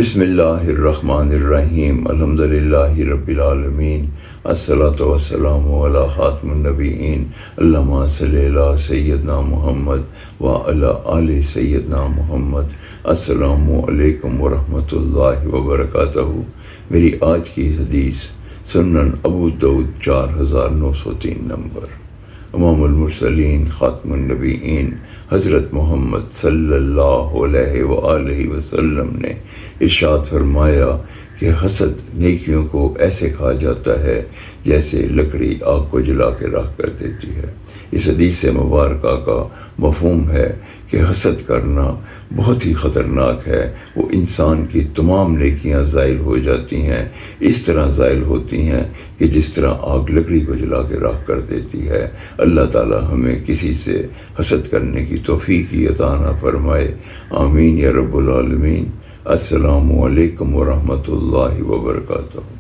بسم اللہ الرحمن الرحیم الحمدللہ رب العالمین الصلاۃ والسلام علی خاتم النبیین اللہم صلی علی سیدنا محمد وعلی آل سیدنا محمد۔ السلام علیکم ورحمۃ اللہ وبرکاتہ۔ میری آج کی حدیث سنن ابو داؤد 4903 نمبر۔ امام المرسلین خاتم النبیین حضرت محمد صلی اللہ علیہ وآلہ وسلم نے ارشاد فرمایا کہ حسد نیکیوں کو ایسے کھا جاتا ہے جیسے لکڑی آگ کو جلا کے راکھ کر دیتی ہے۔ اس حدیث مبارکہ کا مفہوم ہے کہ حسد کرنا بہت ہی خطرناک ہے۔ وہ انسان کی تمام نیکیاں زائل ہو جاتی ہیں، اس طرح زائل ہوتی ہیں کہ جس طرح آگ لکڑی کو جلا کے راکھ کر دیتی ہے۔ اللہ تعالی ہمیں کسی سے حسد کرنے کی توفیق عطا نہ فرمائے، آمین یا رب العالمین۔ السلام علیکم ورحمۃ اللہ وبرکاتہ۔